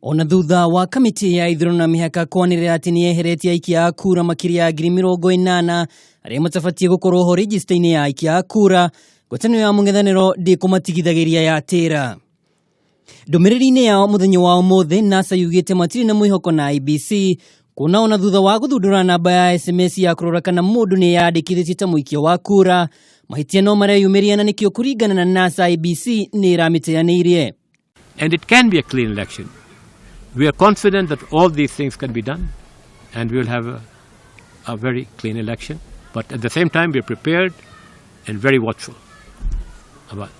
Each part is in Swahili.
Ona thutha wa kamitii ya ithurano na mihaka kwanĩrĩra atĩ nĩ yeheretie aikia a kura makĩria ya 80,000 arĩa matabatie gũkorwo ho register-inĩ ya aikia a kura, ngwatanĩro ya Ngwataniro ndĩkũmatigithagĩria yatĩra. Ndũmĩrĩri-inĩ yao mũthenya wa ũmũthĩ, NASA yugite matirĩ na mwĩhoko na IEBC kuona ona thutha wa gũthundũra namba ya SMS ya kũrora kana mũndũ nĩ yandĩkithĩtio ta mũikia wa kura, mahĩtia no mareyumĩria na nĩkĩo kũringana na NASA IEBC nĩ ĩramĩteyaniirie. And it can be a clean election. We are confident that all these things can be done and we will have a very clean election. But at the same time, we are prepared and very watchful about it.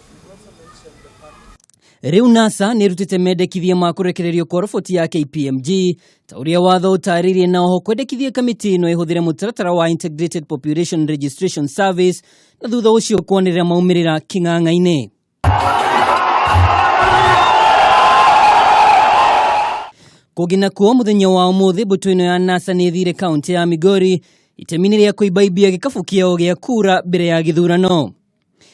Riu NASA nĩrutĩte mendekithia ma kurekererio kwa roboti ya KPMG ta ũrĩa watho ũtarĩirie na oho kwendekithia kamitii ĩno ĩhũthĩre mũtaratara wa Integrated Population Registration Service na thutha ũcio kwanĩrĩra maumĩrĩra kĩng'ang'a-inĩ. Kũgina kuo mũthenya wa ũmũthĩ, mbũtũ ĩno ya NASA nĩ ĩthire kaunti ya Migori itemi-inĩ rĩa kũibaibia gĩkabu kĩao gĩa kura mbere ya gĩthurano.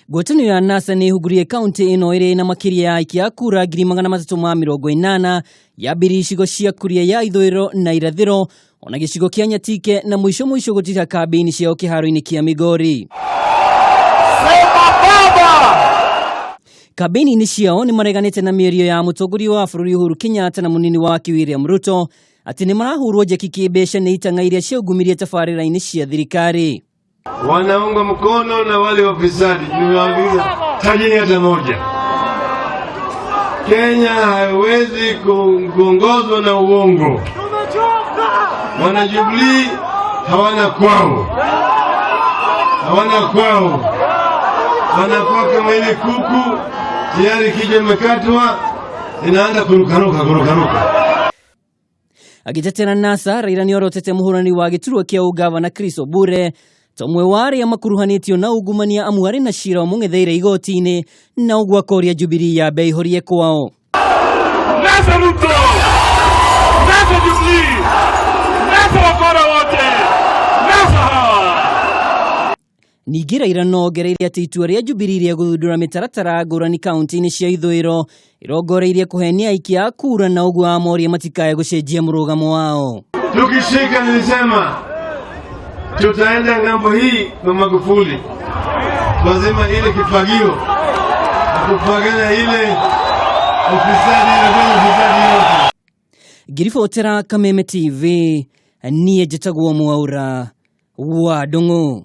Ngwatanĩro ya NASA nĩ ĩhunguririe kaunti ĩno ĩrĩ na makĩria ya aikia a kura 380,000 yambĩrĩirie icigo cia kuria ya ithũĩro na irathĩro, ona gĩcigo kĩa Nyatike na mũico gũtira Kambi-ini ciao kĩharo-inĩ kĩa Migori. Kambi-ini ciao nĩ mareganĩte na mĩario ya mũtongoria wa bũrũri Uhuru Kenyatta na mũnini wa William Ruto atĩ nĩ marahũrwo njeki kĩmbeca nĩ itang'a iria ciaungumirie tabarĩra-inĩ cia thirikari. Wanaunga mkono na wale wafisadi, niwaambia tajini hata moja. Kenya haiwezi kuongozwa na uongo. Wana Jubilee hawana kwao. Wanakuwa kama ile kuku tayari kija imekatwa inaanza kurukaruka. Agĩtetera NASA, Raila nĩ orotete mũhũrani wa gĩturwa kĩa ũgavana Chris Obure ta ũmwe wa arĩa makuruhanĩtio na ungumania amu arĩ na cira mũng'etheire igoti-inĩ na ũguo akoria Jubilee ya ihorie kwao. NASA Ruto! NASA Jubilee! NASA wakora wote! NASA hawa! Ningĩ Raila no ongereire atĩ itua rĩa Jubilee rĩa gũthundũra mĩtaratara ngũrani kaunti-inĩ cia ithũĩro irongoreirie kũhenia aikia a kura na ũguo amoria matikae gũcenjia mũrugamo wao. Tukishika nilisema tutaenda ng'ambo hii kwa Magufuli. Lazima ile kifagio kupagana ile ufisadi yote. Ngiribotera Kameme TV, niĩ njĩtagwo Mwaura wa Ndung'u.